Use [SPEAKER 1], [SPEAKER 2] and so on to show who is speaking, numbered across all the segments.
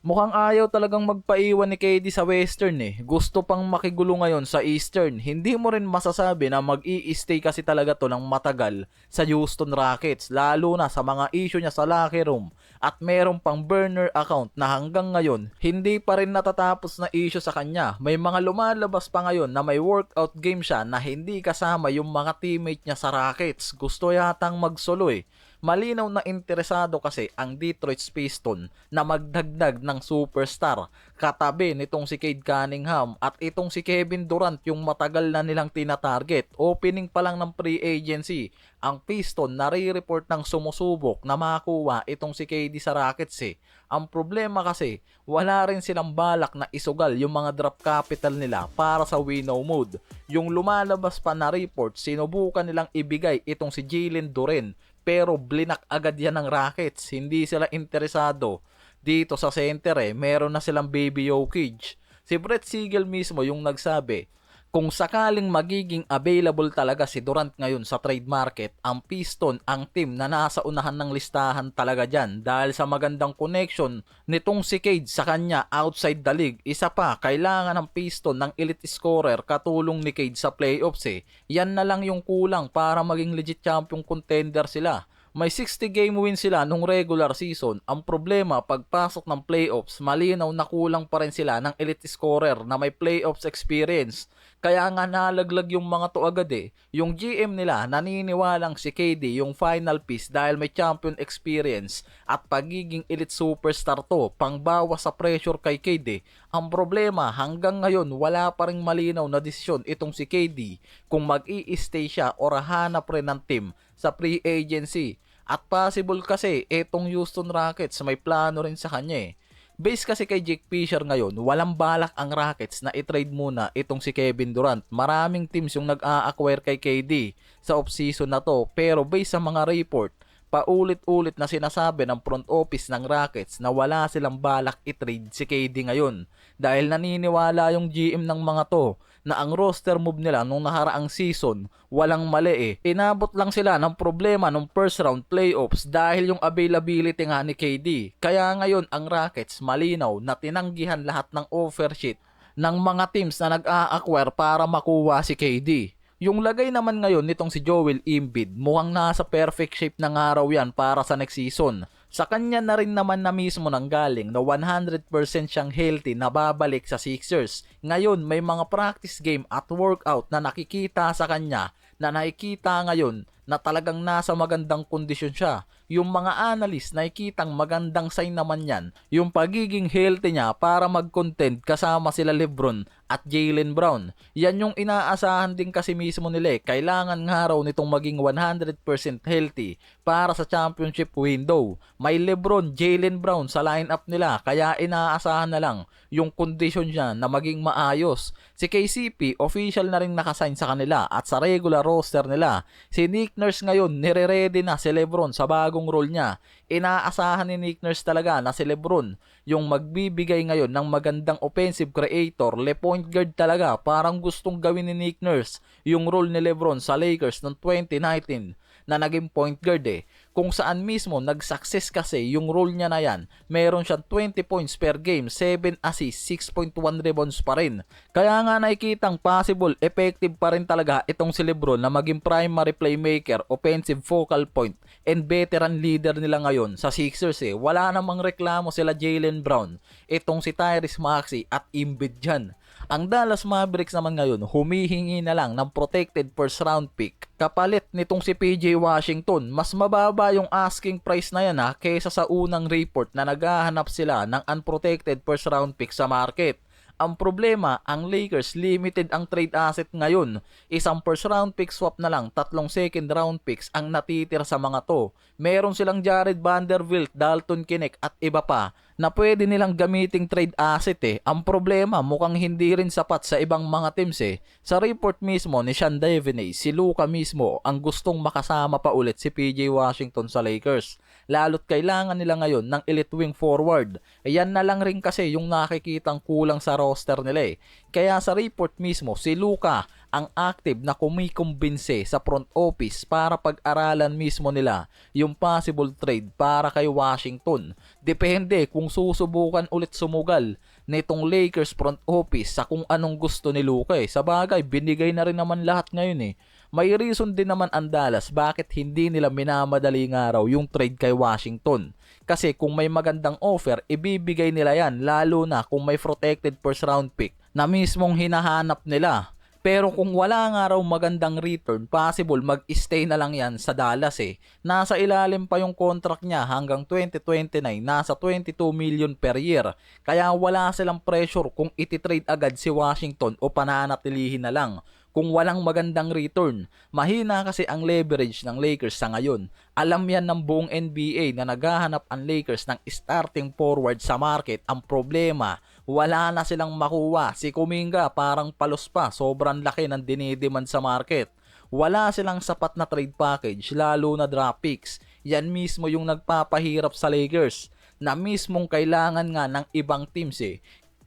[SPEAKER 1] Mukhang ayaw talagang magpaiwan ni KD sa Western eh. Gusto pang makigulo ngayon sa Eastern. Hindi mo rin masasabi na mag-i-stay kasi talaga to ng matagal sa Houston Rockets. Lalo na sa mga issue niya sa locker room. At meron pang burner account na hanggang ngayon hindi pa rin natatapos na issue sa kanya. May mga lumalabas pa ngayon na may workout game siya na hindi kasama yung mga teammate niya sa Rockets. Gusto yatang magsolo eh. Malinaw na interesado kasi ang Detroit Pistons na magdagdag ng superstar katabi nitong si Cade Cunningham at itong si Kevin Durant yung matagal na nilang tinatarget. Opening pa lang ng free agency, ang Piston nare-report ng sumusubok na makakuha itong si KD sa Rockets eh. Ang problema kasi, wala rin silang balak na isugal yung mga draft capital nila para sa winnow mode. Yung lumalabas pa na report, sinubukan nilang ibigay itong si Jalen Duren pero blinak agad yan ng Rockets. Hindi sila interesado. Dito sa center meron na silang Baby Jokic. Si Brett Siegel mismo yung nagsabi, kung sakaling magiging available talaga si Durant ngayon sa trade market, ang Piston ang team na nasa unahan ng listahan talaga dyan dahil sa magandang connection nitong si Cade sa kanya outside the league. Isa pa, kailangan ng Piston ng elite scorer katulong ni Cade sa playoffs eh. Yan na lang yung kulang para maging legit champion contender sila. May 60 game win sila nung regular season. Ang problema, pagpasok ng playoffs, malinaw na kulang pa rin sila ng elite scorer na may playoffs experience. Kaya nga nalaglag yung mga to agad eh. Yung GM nila naniniwalang si KD yung final piece dahil may champion experience at pagiging elite superstar to pangbawas sa pressure kay KD. Ang problema, hanggang ngayon wala pa ring malinaw na desisyon itong si KD kung mag-i-stay siya o hanap rin ng team sa free agency. At possible kasi etong Houston Rockets may plano rin sa kanya eh. Base kasi kay Jake Fisher ngayon, walang balak ang Rockets na i-trade muna itong si Kevin Durant. Maraming teams yung nag-a-acquire kay KD sa offseason na to. Pero base sa mga report, paulit-ulit na sinasabi ng front office ng Rockets na wala silang balak i-trade si KD ngayon. Dahil naniniwala yung GM ng mga to na ang roster move nila nung nakaraang season walang mali eh. Inabot lang sila ng problema nung first round playoffs dahil yung availability nga ni KD. Kaya ngayon ang Rockets malinaw na tinanggihan lahat ng offer sheet ng mga teams na nag-a-acquire para makuha si KD. Yung lagay naman ngayon nitong si Joel Embiid, mukhang nasa perfect shape ng araw yan para sa next season. Sa kanya na rin naman na mismo nanggaling na 100% siyang healthy na babalik sa Sixers. Ngayon may mga practice game at workout na nakikita sa kanya na nakikita ngayon na talagang nasa magandang kondisyon siya. Yung mga analyst nakikitang magandang sign naman yan, yung pagiging healthy niya para mag-contend kasama sila LeBron at Jaylen Brown. Yan yung inaasahan din kasi mismo nila eh. Kailangan nga raw nitong maging 100% healthy para sa championship window. May LeBron, Jaylen Brown sa lineup nila kaya inaasahan na lang yung kondisyon niya na maging maayos. Si KCP official na rin nakasign sa kanila at sa regular roster nila. Si Nick Nurse ngayon nire-ready na si LeBron sa bagong role niya. Inaasahan ni Nick Nurse talaga na si LeBron yung magbibigay ngayon ng magandang offensive creator, point guard talaga. Parang gustong gawin ni Nick Nurse yung role ni LeBron sa Lakers noong 2019 na naging point guard eh. Kung saan mismo nag-success kasi yung role niya na yan. Meron siyang 20 points per game, 7 assists, 6.1 rebounds pa rin. Kaya nga nakikitang possible, effective pa rin talaga itong si LeBron na maging primary playmaker, offensive focal point, and veteran leader nila ngayon sa Sixers eh. Wala namang reklamo sila Jaylen Brown, itong si Tyrese Maxey at Embiid dyan. Ang Dallas Mavericks naman ngayon humihingi na lang ng protected first round pick kapalit nitong si PJ Washington. Mas mababa yung asking price na yan kaysa sa unang report na naghahanap sila ng unprotected first round pick sa market. Ang problema, ang Lakers limited ang trade asset ngayon. Isang first round pick swap na lang, 3 second round picks ang natitira sa mga to. Meron silang Jared Vanderbilt, Dalton Knecht at iba pa na pwede nilang gamiting trade asset eh. Ang problema, mukhang hindi rin sapat sa ibang mga teams eh. Sa report mismo ni Sean Deveney, si Luka mismo ang gustong makasama pa ulit si PJ Washington sa Lakers. Lalo't kailangan nila ngayon ng elite wing forward. Ayan na lang rin kasi yung nakikitang kulang sa roster nila eh. Kaya sa report mismo, si Luka ang active na kumikumbinse sa front office para pag-aralan mismo nila yung possible trade para kay Washington. Depende kung susubukan ulit sumugal nitong Lakers front office sa kung anong gusto ni Luka eh. Sa bagay, binigay na rin naman lahat ngayon eh. May reason din naman ang Dallas bakit hindi nila minamadali nga raw yung trade kay Washington. Kasi kung may magandang offer, ibibigay nila yan, lalo na kung may protected first round pick na mismong hinahanap nila. Pero kung wala nga raw magandang return, possible mag-stay na lang yan sa Dallas eh. Nasa ilalim pa yung contract niya hanggang 2029, nasa 22 million per year. Kaya wala silang pressure kung ititrade agad si Washington o pananatilihin na lang kung walang magandang return. Mahina kasi ang leverage ng Lakers sa ngayon. Alam yan ng buong NBA na naghahanap ang Lakers ng starting forward sa market. Ang problema, wala na silang makuha. Si Kuminga parang palos pa, sobrang laki ng dinidemand sa market. Wala silang sapat na trade package, lalo na draft picks. Yan mismo yung nagpapahirap sa Lakers na mismong kailangan nga ng ibang teams eh.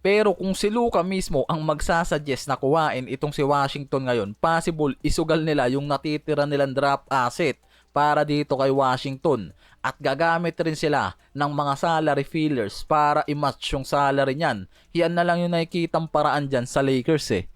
[SPEAKER 1] Pero kung si Luka mismo ang magsasuggest na kuhain itong si Washington ngayon, possible isugal nila yung natitira nilang draft asset para dito kay Washington. At gagamit rin sila ng mga salary fillers para i-match yung salary niyan. Yan na lang yung nakikitang paraan dyan sa Lakers eh.